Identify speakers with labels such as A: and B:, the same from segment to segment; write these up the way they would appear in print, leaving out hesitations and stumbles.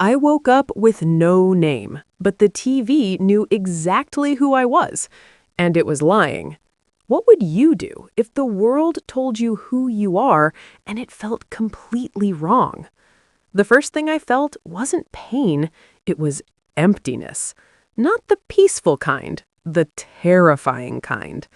A: I woke up with no name, but the TV knew exactly who I was, and it was lying. What would you do if the world told you who you are and it felt completely wrong? The first thing I felt wasn't pain, it was emptiness. Not the peaceful kind, the terrifying kind.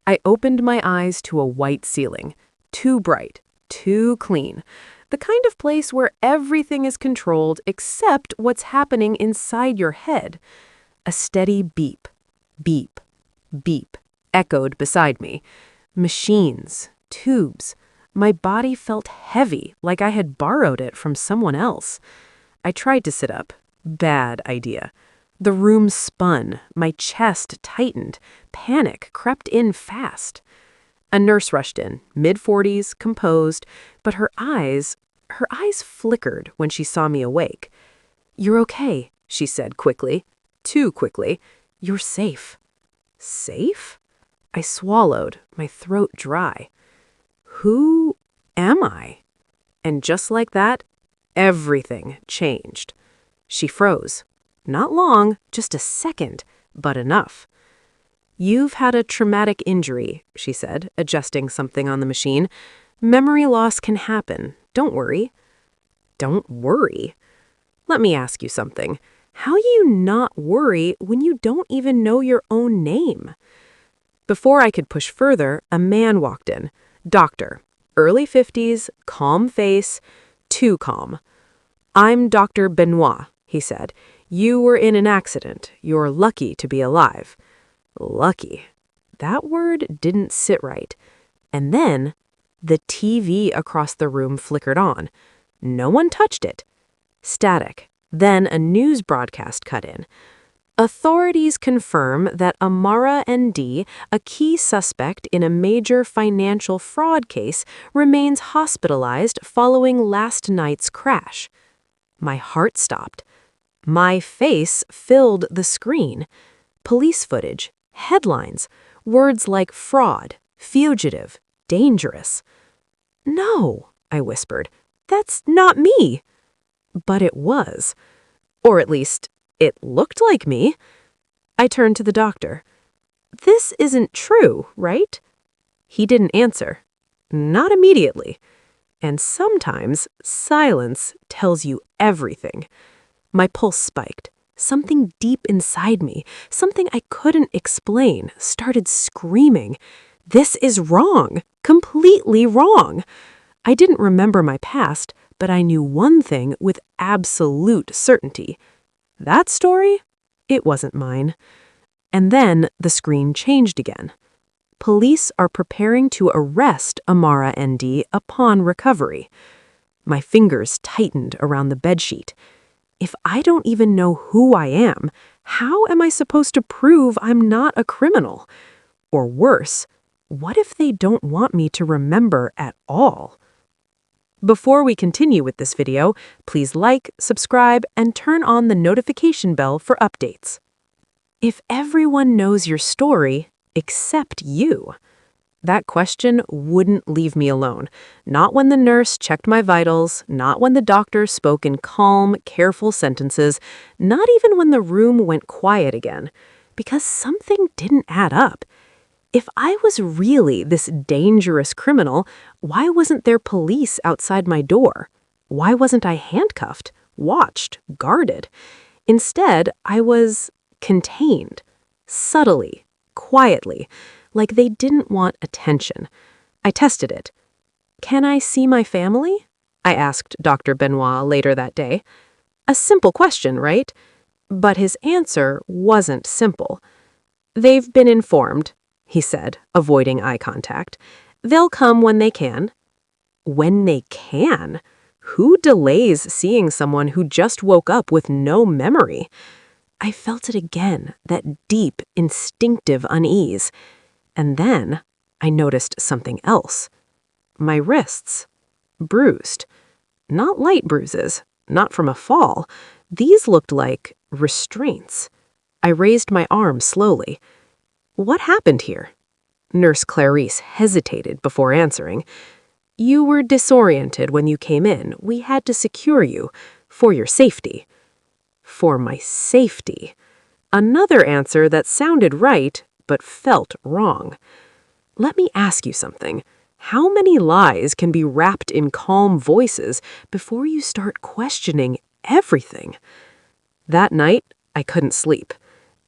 A: I opened my eyes to a white ceiling, too bright, too clean. The kind of place where everything is controlled except what's happening inside your head. A steady beep, beep, beep echoed beside me. Machines, tubes. My body felt heavy, like I had borrowed it from someone else. I tried to sit up. Bad idea. The room spun, my chest tightened, panic crept in fast. A nurse rushed in, mid-40s, composed, but her eyes flickered when she saw me awake. "You're okay," she said quickly, too quickly. "You're safe." Safe? I swallowed, my throat dry. Who am I? And just like that, everything changed. She froze. Not long, just a second, but enough. "You've had a traumatic injury," she said, adjusting something on the machine. "Memory loss can happen. Don't worry." Don't worry? Let me ask you something. How do you not worry when you don't even know your own name? Before I could push further, a man walked in. Doctor. Early 50s, calm face, too calm. "I'm Dr. Benoit," he said. "You were in an accident. You're lucky to be alive." Lucky. That word didn't sit right. And then, the TV across the room flickered on. No one touched it. Static. Then a news broadcast cut in. "Authorities confirm that Amara ND, a key suspect in a major financial fraud case, remains hospitalized following last night's crash." My heart stopped. My face filled the screen. Police footage, headlines, words like fraud, fugitive, dangerous. "No," I whispered. "That's not me." But it was. Or at least, it looked like me. I turned to the doctor. "This isn't true, right?" He didn't answer. Not immediately. And sometimes silence tells you everything. My pulse spiked. Something deep inside me, something I couldn't explain, started screaming. This is wrong. Completely wrong. I didn't remember my past, but I knew one thing with absolute certainty. That story? It wasn't mine. And then the screen changed again. Police are preparing to arrest Amara ND upon recovery. My fingers tightened around the bedsheet. If I don't even know who I am, how am I supposed to prove I'm not a criminal? Or worse, what if they don't want me to remember at all? Before we continue with this video, please like, subscribe, and turn on the notification bell for updates. If everyone knows your story, except you, that question wouldn't leave me alone. Not when the nurse checked my vitals, not when the doctor spoke in calm, careful sentences, not even when the room went quiet again. Because something didn't add up. If I was really this dangerous criminal, why wasn't there police outside my door? Why wasn't I handcuffed, watched, guarded? Instead, I was contained, subtly, quietly, like they didn't want attention. I tested it. "Can I see my family?" I asked Dr. Benoit later that day. A simple question, right? But his answer wasn't simple. "They've been informed," he said, avoiding eye contact. "They'll come when they can." When they can? Who delays seeing someone who just woke up with no memory? I felt it again, that deep, instinctive unease. And then I noticed something else. My wrists. Bruised. Not light bruises, not from a fall. These looked like restraints. I raised my arm slowly. "What happened here?" Nurse Clarice hesitated before answering. "You were disoriented when you came in. We had to secure you. For your safety. For my safety. Another answer that sounded right, but felt wrong. Let me ask you something. How many lies can be wrapped in calm voices before you start questioning everything? That night, I couldn't sleep.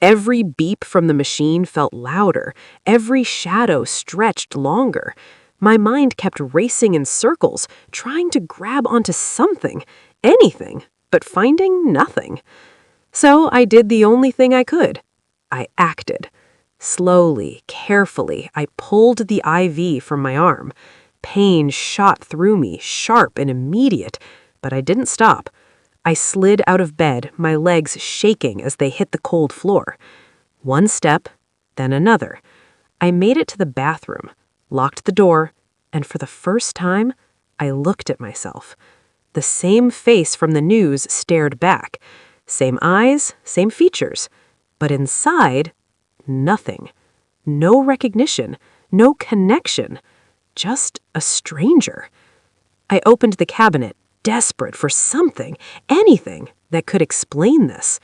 A: Every beep from the machine felt louder. Every shadow stretched longer. My mind kept racing in circles, trying to grab onto something, anything, but finding nothing. So I did the only thing I could. I acted. Slowly, carefully, I pulled the IV from my arm. Pain shot through me, sharp and immediate, but I didn't stop. I slid out of bed, my legs shaking as they hit the cold floor. One step, then another. I made it to the bathroom, locked the door, and for the first time, I looked at myself. The same face from the news stared back. Same eyes, same features. But inside, nothing. No recognition, no connection. Just a stranger. I opened the cabinet, desperate for something, anything that could explain this.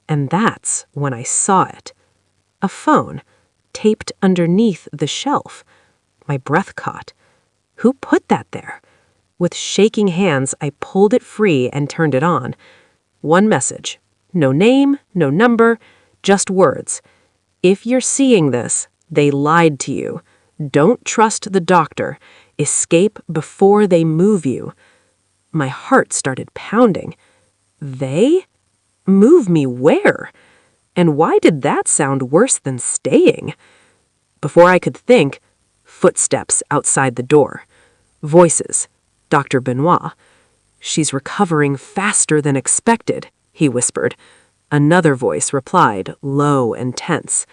A: And that's when I saw it. A phone, taped underneath the shelf. My breath caught. Who put that there? With shaking hands, I pulled it free and turned it on. One message. No name, no number, just words. If you're seeing this, they lied to you. Don't trust the doctor. Escape before they move you. My heart started pounding. They? Move me where? And why did that sound worse than staying? Before I could think, footsteps outside the door. Voices. Dr. Benoit. She's recovering faster than expected, he whispered. Another voice replied, low and tense.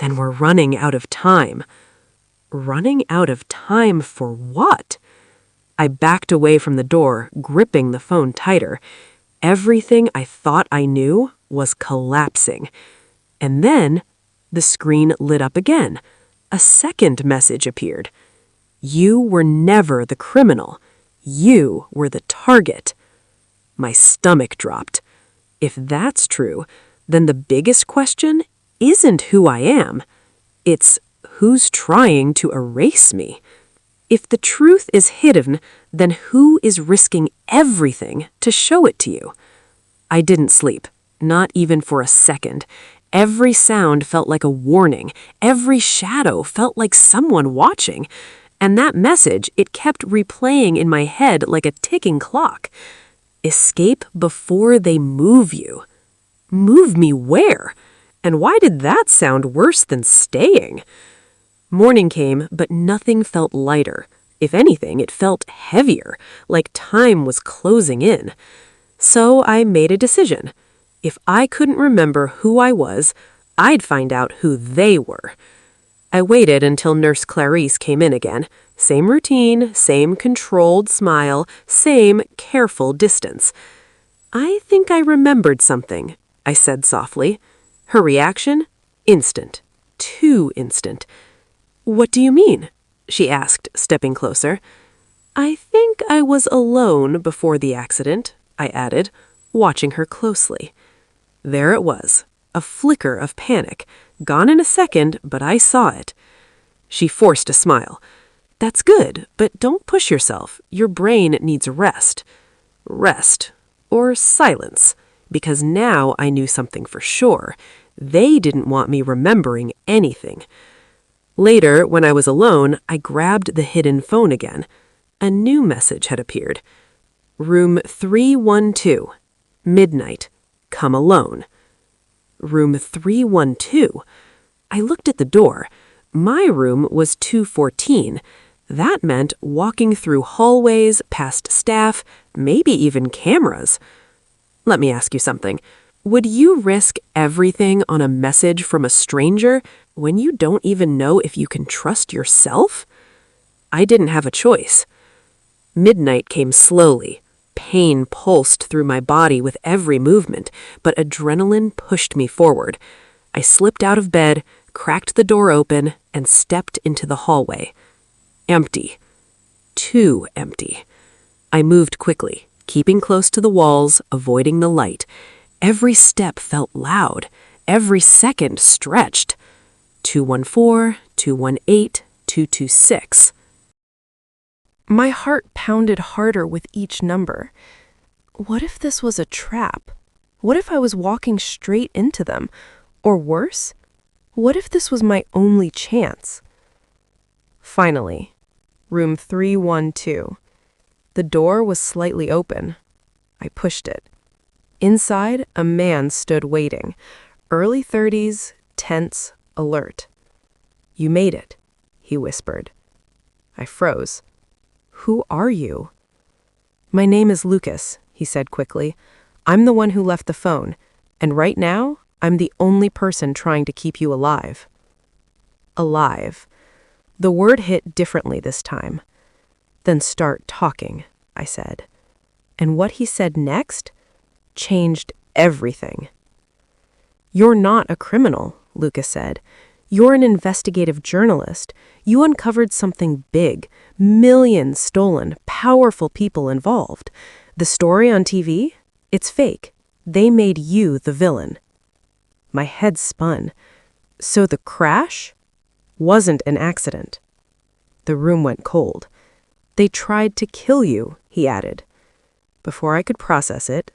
A: Then we're running out of time. Running out of time for what? I backed away from the door, gripping the phone tighter. Everything I thought I knew was collapsing. And then the screen lit up again. A second message appeared. You were never the criminal. You were the target. My stomach dropped. If that's true, then the biggest question isn't who I am. It's who's trying to erase me. If the truth is hidden, then who is risking everything to show it to you? I didn't sleep, not even for a second. Every sound felt like a warning. Every shadow felt like someone watching. And that message, it kept replaying in my head like a ticking clock. Escape before they move you. Move me where? And why did that sound worse than staying? Morning came, but nothing felt lighter. If anything, it felt heavier, like time was closing in. So I made a decision. If I couldn't remember who I was, I'd find out who they were. I waited until Nurse Clarice came in again. Same routine, same controlled smile, same careful distance. I think I remembered something, I said softly. Her reaction? Instant. Too instant. What do you mean? She asked, stepping closer. I think I was alone before the accident, I added, watching her closely. There it was, a flicker of panic, gone in a second, but I saw it. She forced a smile. That's good, but don't push yourself. Your brain needs rest. Rest. Or silence. Because now I knew something for sure. They didn't want me remembering anything. Later, when I was alone, I grabbed the hidden phone again. A new message had appeared. Room 312. Midnight. Come alone. Room 312. I looked at the door. My room was 214. That meant walking through hallways, past staff, maybe even cameras. Let me ask you something. Would you risk everything on a message from a stranger when you don't even know if you can trust yourself? I didn't have a choice. Midnight came slowly. Pain pulsed through my body with every movement, but adrenaline pushed me forward. I slipped out of bed, cracked the door open, and stepped into the hallway. Empty. Too empty. I moved quickly, keeping close to the walls, avoiding the light. Every step felt loud, every second stretched. 214, 218, 226. My heart pounded harder with each number. What if this was a trap? What if I was walking straight into them? Or worse, what if this was my only chance? Finally, room 312. The door was slightly open. I pushed it. Inside, a man stood waiting. Early 30s, tense, alert. "You made it," he whispered. I froze. "Who are you?" "My name is Lucas," he said quickly. "I'm the one who left the phone, and right now, I'm the only person trying to keep you alive." Alive. The word hit differently this time. "Then start talking," I said. And what he said next changed everything. "You're not a criminal," Lucas said. "You're an investigative journalist. You uncovered something big, millions stolen, powerful people involved. The story on TV? It's fake. They made you the villain." My head spun. So the crash wasn't an accident. The room went cold. "They tried to kill you," he added. Before I could process it,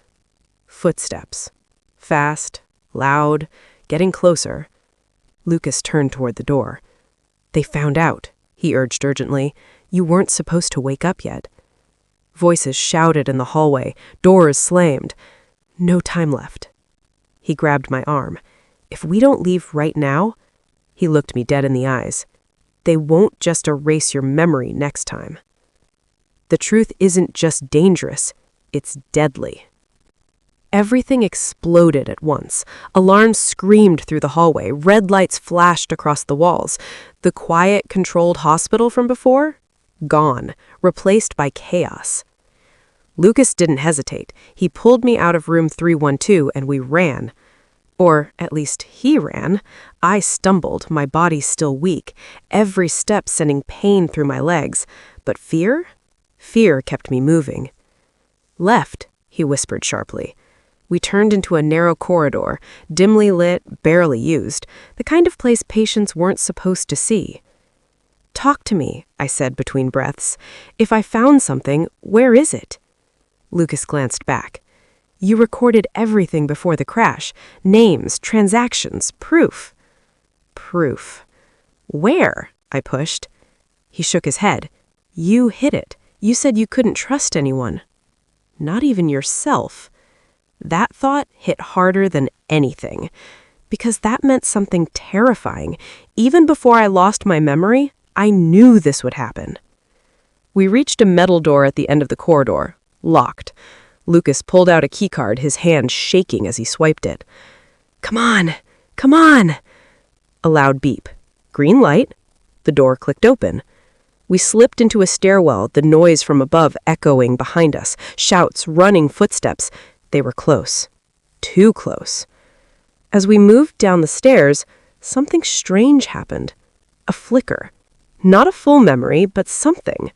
A: footsteps. Fast, loud, getting closer. Lucas turned toward the door. "They found out," he urged urgently. "You weren't supposed to wake up yet." Voices shouted in the hallway, doors slammed. No time left. He grabbed my arm. "If we don't leave right now," he looked me dead in the eyes, "they won't just erase your memory next time." The truth isn't just dangerous, it's deadly. Everything exploded at once. Alarms screamed through the hallway. Red lights flashed across the walls. The quiet, controlled hospital from before? Gone, replaced by chaos. Lucas didn't hesitate. He pulled me out of room 312 and we ran. Or at least he ran. I stumbled, my body still weak, every step sending pain through my legs. But fear? Fear kept me moving. "Left," he whispered sharply. We turned into a narrow corridor, dimly lit, barely used, the kind of place patients weren't supposed to see. "Talk to me," I said between breaths. "If I found something, where is it?" Lucas glanced back. "You recorded everything before the crash. Names, transactions, proof." "Proof. Where?" I pushed. He shook his head. "You hid it. You said you couldn't trust anyone. Not even yourself." That thought hit harder than anything, because that meant something terrifying. Even before I lost my memory, I knew this would happen. We reached a metal door at the end of the corridor, locked. Lucas pulled out a keycard, his hand shaking as he swiped it. "Come on! Come on!" A loud beep. Green light. The door clicked open. We slipped into a stairwell, the noise from above echoing behind us, shouts, running footsteps. They were close. Too close. As we moved down the stairs, something strange happened. A flicker. Not a full memory, but something.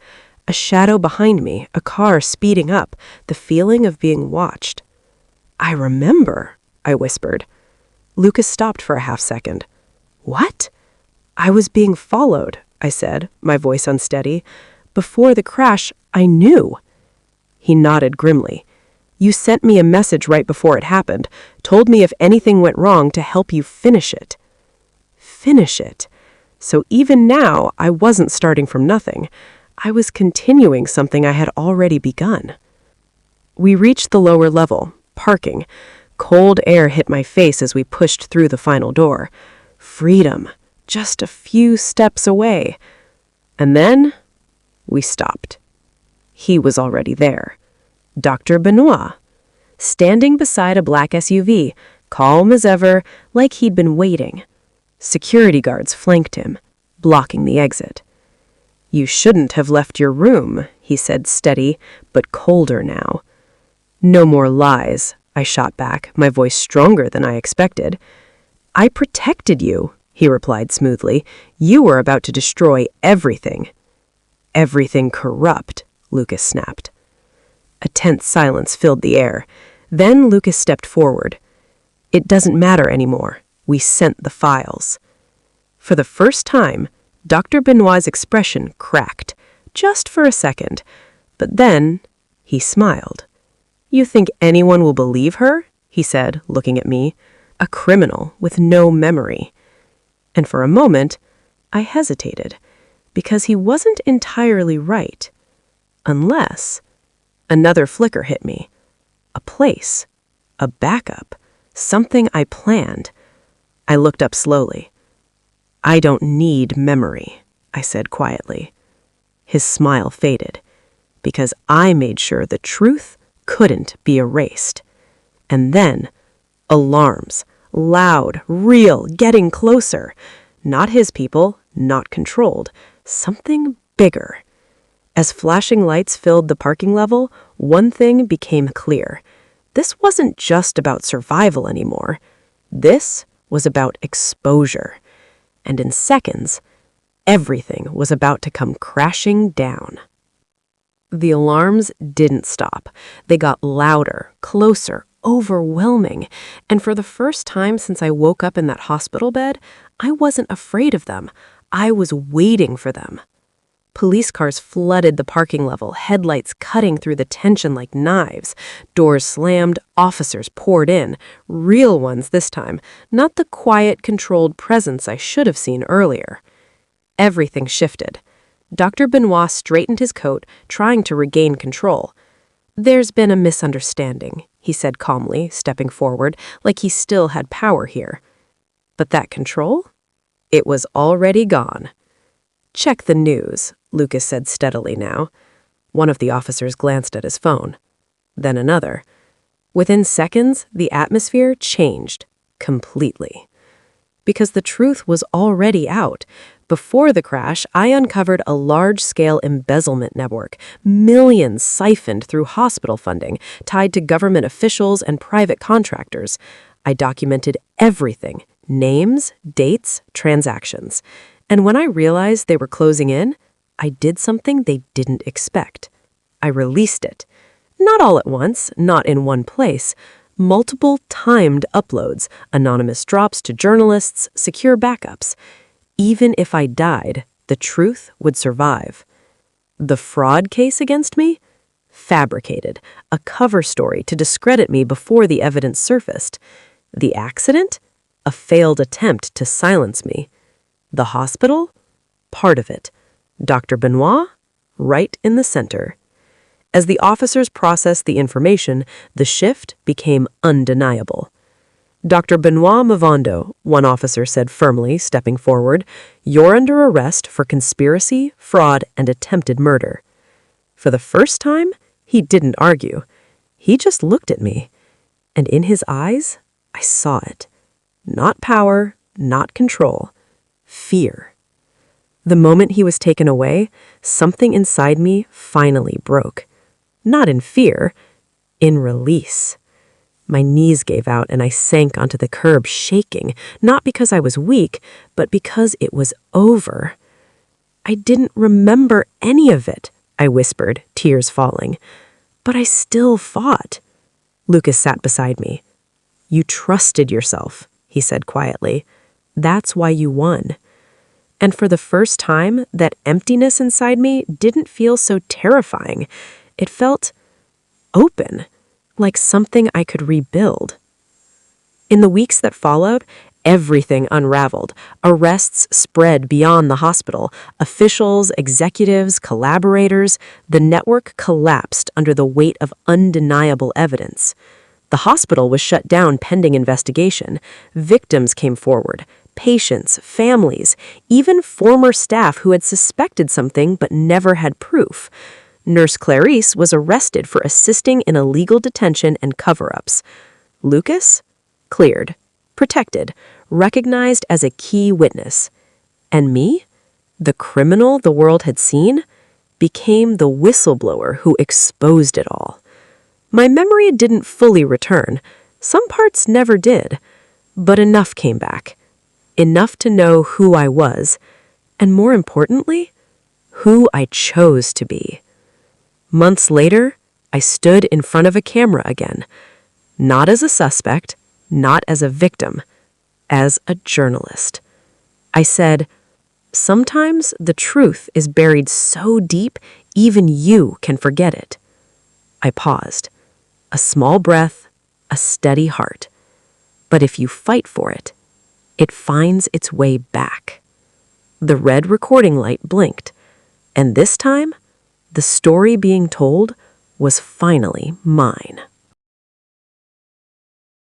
A: A shadow behind me, a car speeding up, the feeling of being watched. "I remember," I whispered. Lucas stopped for a half-second. "What?" "I was being followed," I said, my voice unsteady. "Before the crash, I knew." He nodded grimly. "You sent me a message right before it happened, told me if anything went wrong to help you finish it." Finish it. So even now, I wasn't starting from nothing. I was continuing something I had already begun. We reached the lower level, parking. Cold air hit my face as we pushed through the final door. Freedom, just a few steps away. And then we stopped. He was already there. Dr. Benoit, standing beside a black SUV, calm as ever, like he'd been waiting. Security guards flanked him, blocking the exit. "You shouldn't have left your room," he said, steady, but colder now. "No more lies," I shot back, my voice stronger than I expected. "I protected you," he replied smoothly. "You were about to destroy everything." "Everything corrupt," Lucas snapped. A tense silence filled the air. Then Lucas stepped forward. "It doesn't matter anymore. We sent the files." For the first time, Dr. Benoit's expression cracked, just for a second. But then, he smiled. "You think anyone will believe her?" he said, looking at me. "A criminal with no memory." And for a moment, I hesitated, because he wasn't entirely right. Unless another flicker hit me. A place, a backup, something I planned. I looked up slowly. "I don't need memory," I said quietly. His smile faded, because I made sure the truth couldn't be erased. And then, alarms, loud, real, getting closer. Not his people, not controlled, something bigger. As flashing lights filled the parking level, one thing became clear. This wasn't just about survival anymore. This was about exposure. And in seconds, everything was about to come crashing down. The alarms didn't stop. They got louder, closer, overwhelming. And for the first time since I woke up in that hospital bed, I wasn't afraid of them. I was waiting for them. Police cars flooded the parking level, headlights cutting through the tension like knives. Doors slammed, officers poured in. Real ones this time, not the quiet, controlled presence I should have seen earlier. Everything shifted. Dr. Benoit straightened his coat, trying to regain control. "There's been a misunderstanding," he said calmly, stepping forward, like he still had power here. But that control? It was already gone. "Check the news," Lucas said steadily now. One of the officers glanced at his phone. Then another. Within seconds, the atmosphere changed completely. Because the truth was already out. Before the crash, I uncovered a large-scale embezzlement network, millions siphoned through hospital funding, tied to government officials and private contractors. I documented everything, names, dates, transactions. And when I realized they were closing in, I did something they didn't expect. I released it. Not all at once, not in one place. Multiple timed uploads, anonymous drops to journalists, secure backups. Even if I died, the truth would survive. The fraud case against me? Fabricated, a cover story to discredit me before the evidence surfaced. The accident? A failed attempt to silence me. The hospital? Part of it. Dr. Benoit? Right in the center. As the officers processed the information, the shift became undeniable. "Dr. Benoit Mavondo," one officer said firmly, stepping forward, "you're under arrest for conspiracy, fraud, and attempted murder." For the first time, he didn't argue. He just looked at me. And in his eyes, I saw it. Not power, not control. Fear. The moment he was taken away, something inside me finally broke. Not in fear, in release. My knees gave out and I sank onto the curb shaking, not because I was weak, but because it was over. "I didn't remember any of it," I whispered, tears falling. "But I still fought." Lucas sat beside me. "You trusted yourself," he said quietly. "That's why you won." And for the first time, that emptiness inside me didn't feel so terrifying. It felt open, like something I could rebuild. In the weeks that followed, everything unraveled. Arrests spread beyond the hospital. Officials, executives, collaborators, the network collapsed under the weight of undeniable evidence. The hospital was shut down pending investigation. Victims came forward. Patients, families, even former staff who had suspected something but never had proof. Nurse Clarice was arrested for assisting in illegal detention and cover-ups. Lucas? Cleared, protected, recognized as a key witness. And me, the criminal the world had seen, became the whistleblower who exposed it all. My memory didn't fully return. Some parts never did. But enough came back. Enough to know who I was, and more importantly, who I chose to be. Months later, I stood in front of a camera again, not as a suspect, not as a victim, as a journalist. I said, "Sometimes the truth is buried so deep, even you can forget it." I paused. A small breath, a steady heart. But if you fight for it, it finds its way back. The red recording light blinked, and this time, the story being told was finally mine.